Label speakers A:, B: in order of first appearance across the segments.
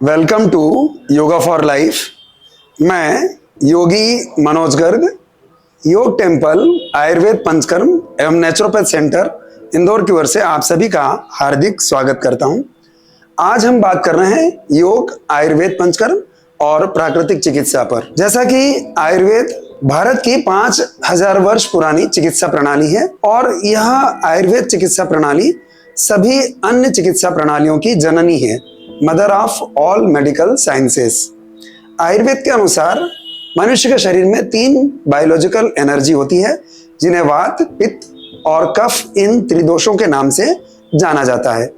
A: Welcome to yoga for life. मैं योगी मनोज गर्ग, योग temple Ayurveda panchakarma एवं नेचुरोपैथ सेंटर इंदौर की ओर से आप सभी का हार्दिक स्वागत करता हूं। आज हम बात कर रहे हैं योग, आयुर्वेद पंचकर्म और प्राकृतिक चिकित्सा पर। जैसा कि आयुर्वेद भारत की 5000 वर्ष पुरानी चिकित्सा प्रणाली है और यह आयुर्वेद चिकित्सा प्रणाली सभी अन्य चिकित्सा प्रणालियों की जननी है, mother of all medical sciences. Ayurveda के अनुसार मनुष्य के शरीर में 3 बायोलॉजिकल एनर्जी होती है, जिन्हें वात, पित्त और कफ इन त्रिदोषों के नाम से जाना जाता है।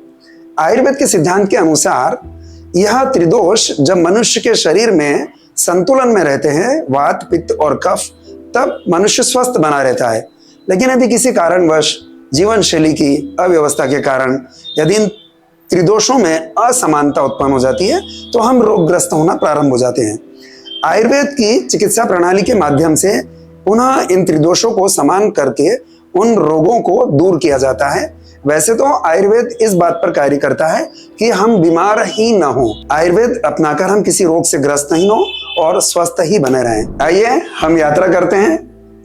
A: आयुर्वेद के सिद्धांत के अनुसार यह त्रिदोष जब मनुष्य के शरीर में संतुलन में रहते हैं, वात, पित्त और कफ, तब मनुष्य स्वस्थ बना रहता है। लेकिन यदि किसी कारणवश जीवन शैली की अव्यवस्था के कारण यदि इन त्रिदोषों में असमानता उत्पन्न हो जाती है तो हम रोगग्रस्त होना प्रारंभ हो जाते हैं। आयुर्वेद की चिकित्सा प्रणाली के माध्यम से पुनः इन त्रिदोषों को समान करके उन रोगों को दूर किया जाता है। वैसे तो आयुर्वेद इस बात पर कार्य करता है कि हम बीमार ही न हो, आयुर्वेद अपनाकर हम किसी रोग से ग्रस्त नहीं हो और स्वस्थ ही बने रहें। आइए हम यात्रा करते हैं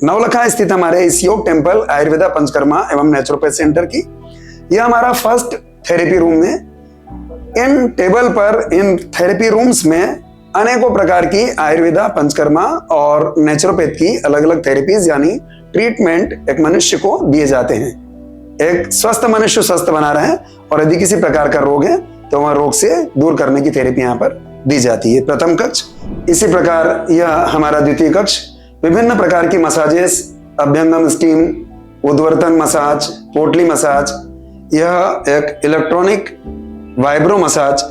A: नवलखा स्थित हमारे इस योग टेम्पल आयुर्वेदा पंचकर्मा एवं नेचुरोपैथ सेंटर की। यह हमारा फर्स्ट थेरेपी रूम है। इन टेबल पर, इन थेरेपी रूम्स में अनेकों प्रकार की आयुर्वेदा, पंचकर्मा और नेचुरोपैथ की अलग अलग थेरेपीज यानी ट्रीटमेंट एक मनुष्य को दिए जाते हैं। एक स्वस्थ मनुष्य स्वस्थ बना रहे और यदि किसी प्रकार का रोग है तो वह रोग से दूर करने की थेरेपी यहाँ पर दी जाती है। प्रथम कक्ष, इसी प्रकार यह हमारा द्वितीय कक्ष। विभिन्न प्रकार की मसाजेस, अभ्यंगम स्टीम, उद्वर्तन मसाज, पोटली मसाज, यह एक इलेक्ट्रॉनिक वाइब्रो मसाज,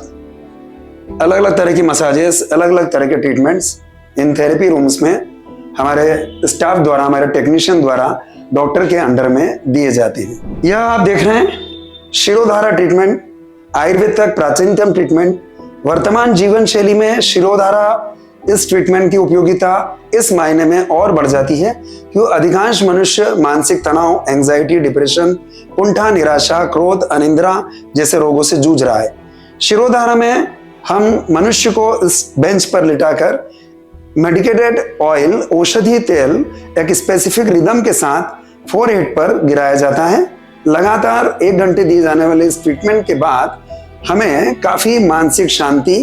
A: अलग अलग तरह की मसाजेस, अलग अलग तरह के ट्रीटमेंट्स इन थेरेपी रूम्स में हमारे स्टाफ द्वारा, हमारे टेक्नीशियन द्वारा डॉक्टर के अंडर में दिए जाते हैं। यह आप देख रहे हैं शिरोधारा ट्रीटमेंट, आयुर्वेद तक प्राचीनतम ट्रीटमेंट। वर्तमान जीवन शैली में शिरोधारा इस ट्रीटमेंट की उपयोगिता इस मायने में और बढ़ जाती है कि अधिकांश मनुष्य मानसिक तनाव, एंजाइटी, डिप्रेशन, कुंठा, निराशा, क्रोध, अनिद्रा जैसे रोगों से जूझ रहा है। शिरोधारा में हम मनुष्य को इस बेंच पर लिटाकर मेडिकेटेड ऑयल, औषधि तेल एक स्पेसिफिक रिदम के साथ फोरहेड पर गिराया जाता है। लगातार 1 घंटे दिए जाने वाले इस ट्रीटमेंट के बाद हमें काफी मानसिक शांति,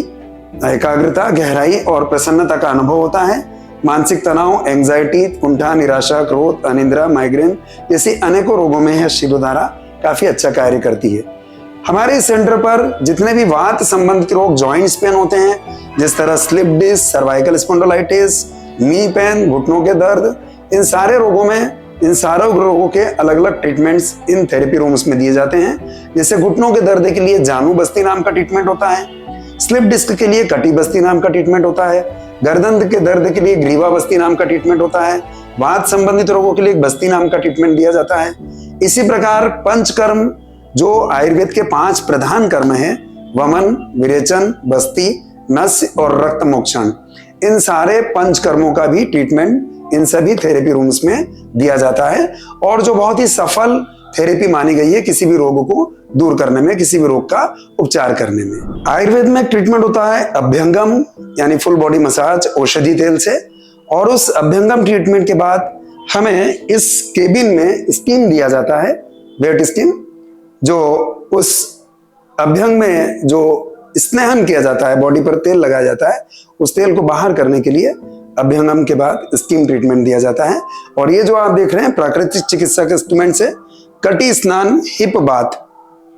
A: एकाग्रता, गहराई और प्रसन्नता का अनुभव होता है। मानसिक तनाव, एंजाइटी, कुंठा, निराशा, क्रोध, अनिद्रा, माइग्रेन जैसी अनेकों रोगों में यह शिरोधारा काफी अच्छा कार्य करती है। हमारे सेंटर पर जितने भी वात संबंधित रोग, जॉइंट्स पेन होते हैं, जिस तरह slip disc, cervical spondylitis, knee pain, घुटनों के दर्द, इन सारे रोगों में, इन सारे रोगों के अलग अलग ट्रीटमेंट्स इन थेरेपी रूम्स में दिए जाते हैं। जैसे घुटनों के दर्द के लिए जानू बस्ती नाम का ट्रीटमेंट होता है, स्लिप डिस्क के लिए कटी बस्ती नाम का ट्रीटमेंट होता है, गर्दन के दर्द के लिए ग्रीवा बस्ती नाम का ट्रीटमेंट होता है, वात संबंधित रोगों के लिए बस्ती नाम का ट्रीटमेंट दिया जाता है। इसी प्रकार पंचकर्म, जो आयुर्वेद के 5 प्रधान कर्म हैं, वमन, विरेचन, बस्ती, नस्य और रक्त मोक्षण, इन सारे पंचकर्मों का भी ट्रीटमेंट इन सभी थेरेपी रूम्स में दिया जाता है और जो बहुत ही सफल थेरेपी मानी गई है किसी भी रोग को दूर करने में, किसी भी रोग का उपचार करने में। आयुर्वेद में एक ट्रीटमेंट होता है अभ्यंगम यानी फुल बॉडी मसाज औषधि तेल से, और उस अभ्यंगम ट्रीटमेंट के बाद हमें इस केबिन में स्टीम दिया जाता है, वेट स्टीम, जो उस अभ्यंग में जो स्नेहन किया जाता है, बॉडी पर तेल लगाया जाता है, उस तेल को बाहर करने के लिए अभ्यंगम के बाद स्टीम ट्रीटमेंट दिया जाता है। और ये जो आप देख रहे हैं प्राकृतिक चिकित्सा के इंस्ट्रूमेंट से, कटी स्नान, हिप बाथ,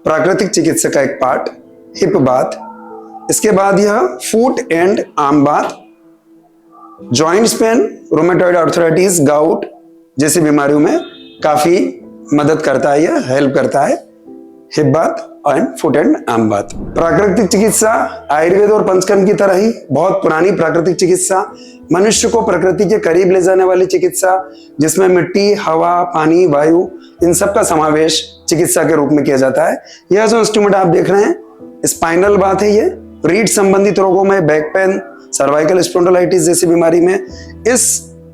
A: प्राकृतिक चिकित्सा का एक पार्ट, हिप बाथ। इसके बाद यह foot and arm bath, joints pain, rheumatoid arthritis, gout जैसी बीमारियों में काफी मदद करता है, यह हेल्प करता है, hip bath and foot and arm bath. प्राकृतिक चिकित्सा आयुर्वेद और पंचकर्म की तरह ही बहुत पुरानी प्राकृतिक चिकित्सा, मनुष्य को प्रकृति के करीब ले जाने वाली चिकित्सा, जिसमें मिट्टी, हवा, पानी, वायु इन सब का समावेश चिकित्सा के रूप में किया जाता है। यह जो इंस्ट्रूमेंट आप देख रहे हैं स्पाइनल बाथ है, ये रीढ़ संबंधित रोगों में, बैक पेन, सर्वाइकल स्पॉन्डिलाइटिस जैसी बीमारी में इस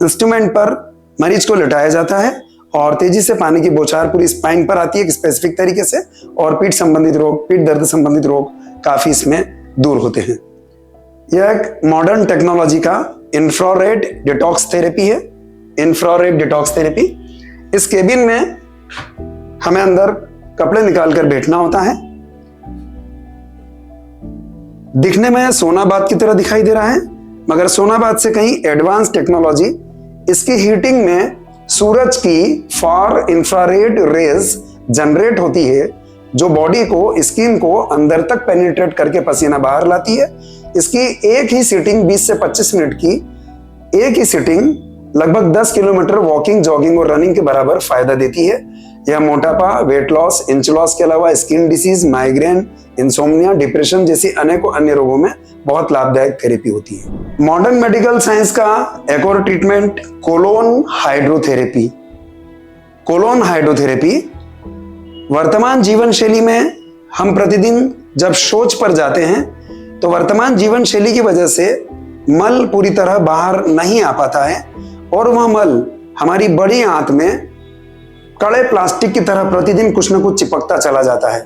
A: इंस्ट्रूमेंट पर मरीज को लिटाया जाता है और तेजी से पानी की बौछार पूरी स्पाइन पर आती है एक स्पेसिफिक तरीके से, और पीठ संबंधित रोग, पीठ दर्द संबंधित रोग काफी इसमें दूर होते हैं। यह एक मॉडर्न टेक्नोलॉजी का इंफ्रारेड डिटॉक्स थेरेपी है। इंफ्रारेड डिटॉक्स थेरेपी, इस केबिन में हमें अंदर कपड़े निकालकर बैठना होता है। दिखने में सोनाबाद की तरह दिखाई दे रहा है, मगर सोनाबाद से कहीं एडवांस टेक्नोलॉजी। इसकी हीटिंग में सूरज की फार इंफ्रारेड रेज जनरेट होती है, जो बॉडी को, स्किन को अंदर तक पेनिट्रेट करके पसीना बाहर लाती है। इसकी एक ही सीटिंग 20 से 25 मिनट की एक ही सीटिंग लगभग 10 किलोमीटर वॉकिंग, जॉगिंग और रनिंग के बराबर फायदा देती है। यह मोटापा, वेट लॉस, इंच लॉस के अलावा skin disease, migraine, insomnia, depression जैसी अनेकों अन्य रोगों में बहुत लाभदायक थेरेपी होती है। मॉडर्न मेडिकल साइंस का एक और treatment colon hydrotherapy. Colon hydrotherapy वर्तमान जीवन शैली में हम प्रतिदिन जब शौच पर जाते हैं तो वर्तमान जीवन शैली की वजह से मल पूरी तरह बाहर नहीं आ पाता है और वह मल हमारी बड़ी आंत में कड़े प्लास्टिक की तरह प्रतिदिन कुछ न कुछ चिपकता चला जाता है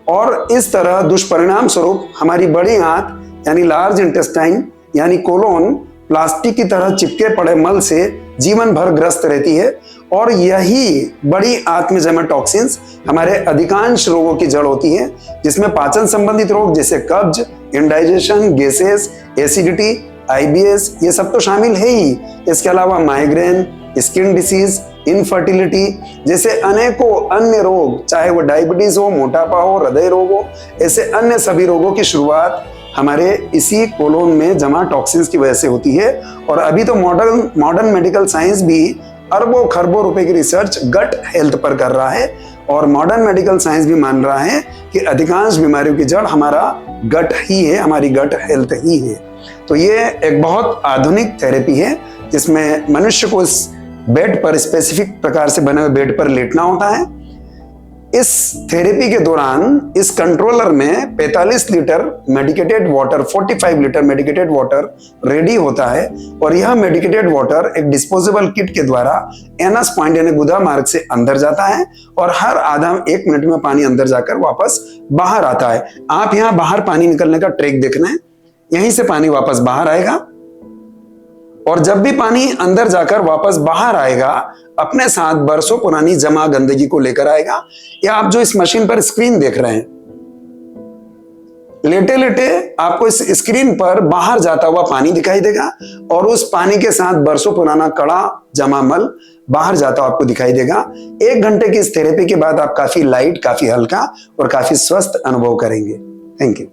A: और इस तरह दुष्परिणाम स्वरूप हमारी बड़ी आंत यानी लार्ज इंटेस्टाइन यानी कोलोन प्लास्टिक की तरह चिपके पड़े मल से जीवन भर ग्रस्त रहती है और यही बड़ी आंत में जमे टॉक्सिन्स हमारे अधिकांश रोगों की जड़ होती है, जिसमें पाचन संबंधित रोग जैसे कब्ज, इंडाइजेशन, गैसेस, एसिडिटी, आईबीएस ये सब तो शामिल है ही। इसके अलावा माइग्रेन, स्किन डिसीज, इनफर्टिलिटी जैसे अनेकों अन्य रोग, चाहे वो डायबिटीज हो, मोटापा हो, हृदय रोग हो, ऐसे अन्य सभी रोगों की शुरुआत हमारे इसी कोलोन में जमा टॉक्सिन्स की वजह से होती है। और अभी तो मॉडर्न मेडिकल साइंस भी अरबों खरबों रुपए की रिसर्च गट हेल्थ पर कर रहा है और मॉडर्न मेडिकल साइंस भी मान रहा है कि अधिकांश बीमारियों की जड़ हमारा गट ही है, हमारी गट हेल्थ ही है। तो ये एक बहुत आधुनिक थेरेपी है जिसमें मनुष्य को इस बेड पर, स्पेसिफिक प्रकार से बने हुए बेड पर लेटना होता है। इस थेरेपी के दौरान इस कंट्रोलर में 45 litre medicated water, 45 litre medicated water ready होता है और यह मेडिकेटेड वाटर एक डिस्पोजेबल किट के द्वारा एनस पॉइंट यानी गुदा मार्ग से अंदर जाता है और हर आधा 1 मिनट में पानी अंदर जाकर वापस बाहर आता है। आप यहाँ बाहर पानी निकलने का ट्रैक देखना है, यहीं से पानी वापस बाहर आएगा और जब भी पानी अंदर जाकर वापस बाहर आएगा अपने साथ बरसों पुरानी जमा गंदगी को लेकर आएगा। या आप जो इस मशीन पर स्क्रीन देख रहे हैं, लेटे लेटे आपको इस स्क्रीन पर बाहर जाता हुआ पानी दिखाई देगा और उस पानी के साथ बरसों पुराना कड़ा जमा मल बाहर जाता हुआ आपको दिखाई देगा। 1 घंटे की इस थेरेपी के बाद आप काफी लाइट, काफी हल्का और काफी स्वस्थ अनुभव करेंगे। Thank you.